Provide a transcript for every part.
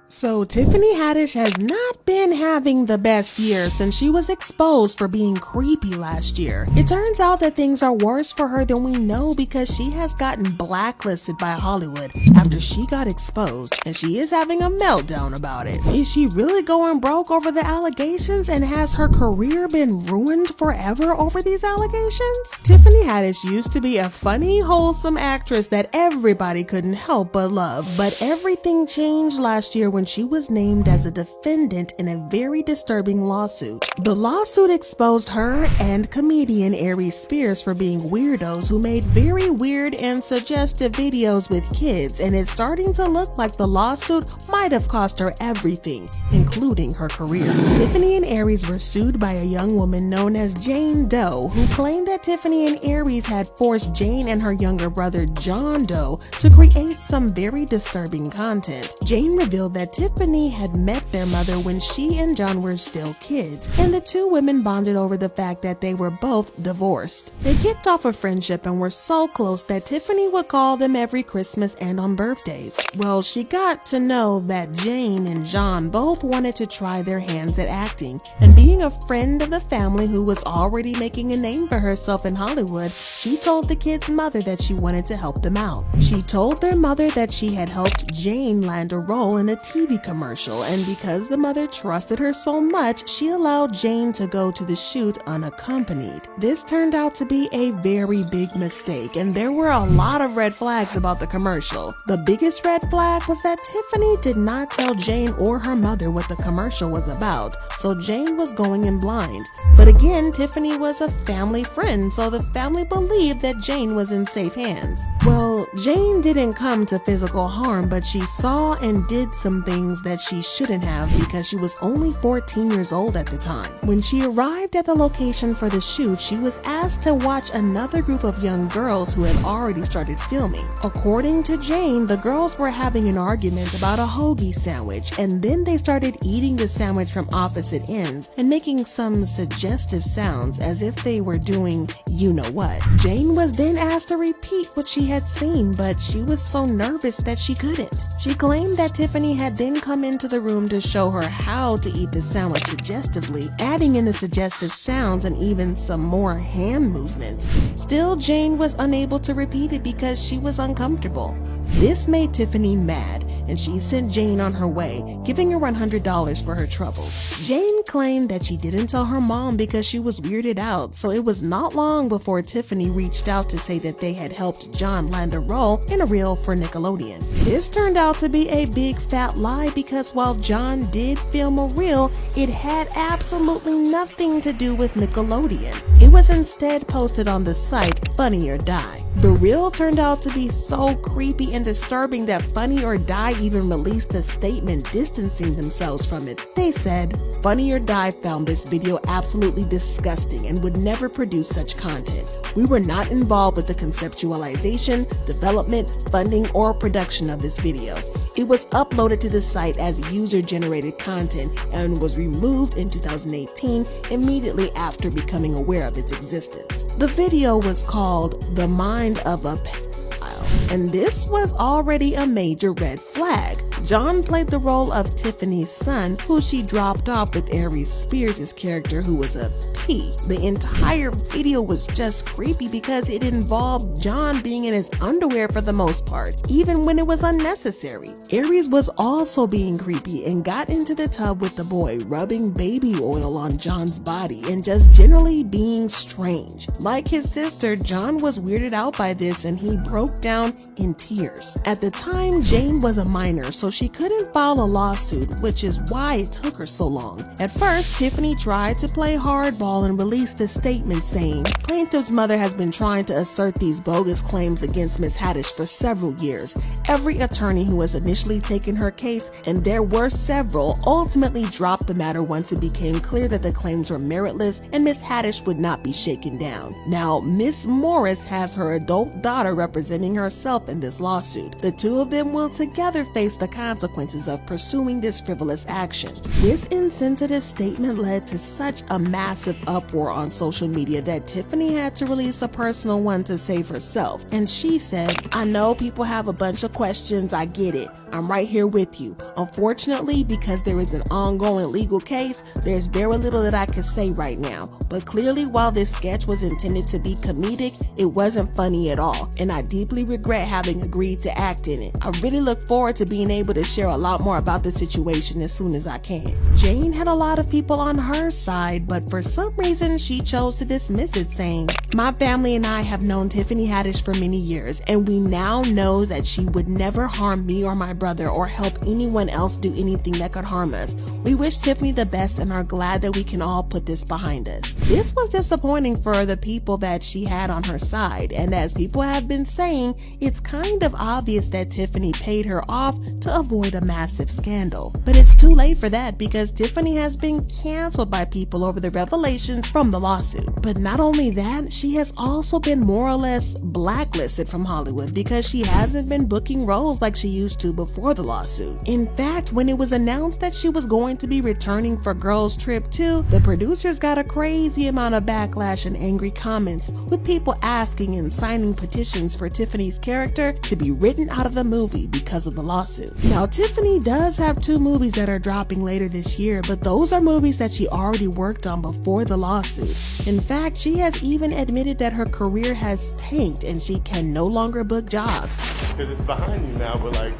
So Tiffany Haddish has not been having the best year since she was exposed for being creepy last year. It turns out that things are worse for her than we know because she has gotten blacklisted by Hollywood after she got exposed, and she is having a meltdown about it. Is she really going broke over the allegations, and has her career been ruined forever over these allegations? Tiffany Haddish used to be a funny, wholesome actress that everybody couldn't help but love, but everything changed last year when she was named as a defendant in a very disturbing lawsuit. The lawsuit exposed her and comedian Aries Spears for being weirdos who made very weird and suggestive videos with kids, and it's starting to look like the lawsuit might have cost her everything, including her career. Tiffany and Aries were sued by a young woman known as Jane Doe, who claimed that Tiffany and Aries had forced Jane and her younger brother John Doe to create some very disturbing content. Jane revealed that Tiffany had met their mother when she and John were still kids, and the two women bonded over the fact that they were both divorced. They kicked off a friendship and were so close that Tiffany would call them every Christmas and on birthdays. Well, she got to know that Jane and John both wanted to try their hands at acting, and being a friend of the family who was already making a name for herself in Hollywood, she told the kids' mother that she wanted to help them out. She told their mother that she had helped Jane land a role in a TV commercial, and because the mother trusted her so much, she allowed Jane to go to the shoot unaccompanied. This turned out to be a very big mistake, and there were a lot of red flags about the commercial. The biggest red flag was that Tiffany did not tell Jane or her mother what the commercial was about, so Jane was going in blind. But again, Tiffany was a family friend, so the family believed that Jane was in safe hands. Well, Jane didn't come to physical harm, but she saw and did some things that she shouldn't have because she was only 14 years old at the time. When she arrived at the location for the shoot, she was asked to watch another group of young girls who had already started filming. According to Jane, the girls were having an argument about a hoagie sandwich, and then they started eating the sandwich from opposite ends and making some suggestive sounds as if they were doing you know what. Jane was then asked to repeat what she had seen, but she was so nervous that she couldn't. She claimed that Tiffany had then come into the room to show her how to eat the sandwich suggestively, adding in the suggestive sounds and even some more hand movements. Still, Jane was unable to repeat it because she was uncomfortable. This made Tiffany mad, and she sent Jane on her way, giving her $100 for her troubles. Jane claimed that she didn't tell her mom because she was weirded out, so it was not long before Tiffany reached out to say that they had helped John land a role in a reel for Nickelodeon. This turned out to be a big fat lie because while John did film a reel, it had absolutely nothing to do with Nickelodeon. It was instead posted on the site Funny or Die. The reel turned out to be so creepy and disturbing that Funny or Die even released a statement distancing themselves from it. They said, "Funny or Die found this video absolutely disgusting and would never produce such content. We were not involved with the conceptualization, development, funding, or production of this video. It was uploaded to the site as user-generated content and was removed in 2018 immediately after becoming aware of its existence." The video was called "The Mind of a Pedophile," and this was already a major red flag. John played the role of Tiffany's son, who she dropped off with Aries Spears' character, who was a P. The entire video was just creepy because it involved John being in his underwear for the most part, even when it was unnecessary. Aries was also being creepy and got into the tub with the boy, rubbing baby oil on John's body and just generally being strange. Like his sister, John was weirded out by this and he broke down in tears. At the time, Jane was a minor, so she couldn't file a lawsuit, which is why it took her so long. At first, Tiffany tried to play hardball and released a statement saying, "Plaintiff's mother has been trying to assert these bogus claims against Ms. Haddish for several years. Every attorney who has initially taken her case, and there were several, ultimately dropped the matter once it became clear that the claims were meritless and Ms. Haddish would not be shaken down. Now, Ms. Morris has her adult daughter representing herself in this lawsuit. The two of them will together face the consequences of pursuing this frivolous action. This insensitive statement led to such a massive uproar on social media that Tiffany had to release a personal one to save herself. And she said, "I know people have a bunch of questions, I get it. I'm right here with you. Unfortunately, because there is an ongoing legal case, there's very little that I can say right now. But clearly, while this sketch was intended to be comedic, it wasn't funny at all, and I deeply regret having agreed to act in it. I really look forward to being able to share a lot more about the situation as soon as I can." Jane had a lot of people on her side, but for some reason, she chose to dismiss it, saying, "My family and I have known Tiffany Haddish for many years, and we now know that she would never harm me or my brother or help anyone else do anything that could harm us. We wish Tiffany the best and are glad that we can all put this behind us." This was disappointing for the people that she had on her side, and as people have been saying, it's kind of obvious that Tiffany paid her off to avoid a massive scandal. But it's too late for that because Tiffany has been canceled by people over the revelations from the lawsuit. But not only that, she has also been more or less blacklisted from Hollywood because she hasn't been booking roles like she used to before the lawsuit. In fact, when it was announced that she was going to be returning for Girls Trip 2, the producers got a crazy amount of backlash and angry comments, with people asking and signing petitions for Tiffany's character to be written out of the movie because of the lawsuit. Now, Tiffany does have 2 movies that are dropping later this year, but those are movies that she already worked on before the lawsuit. In fact, she has even admitted that her career has tanked and she can no longer book jobs. Because it's behind you now, but like,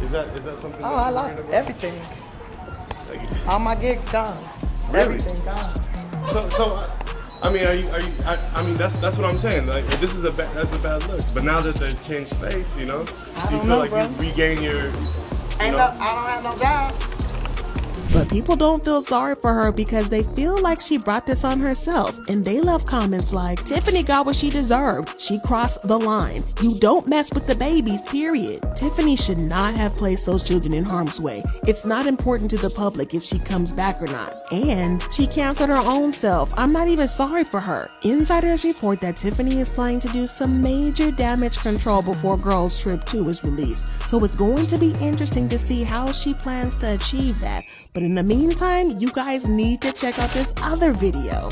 is that something? Oh, I lost everything. Like, All my gigs gone. Really? Everything gone. So, I mean, I mean, that's what I'm saying. Like, this is that's a bad look. But now that they've changed space, you know, I you don't feel know, like bro. you regain your. I don't have no job. But people don't feel sorry for her because they feel like she brought this on herself, and they left comments like, "Tiffany got what she deserved. She crossed the line. You don't mess with the babies, period. Tiffany should not have placed those children in harm's way. It's not important to the public if she comes back or not. And she canceled her own self. I'm not even sorry for her." Insiders report that Tiffany is planning to do some major damage control before Girls Trip 2 is released, so it's going to be interesting to see how she plans to achieve that. But in the meantime, you guys need to check out this other video.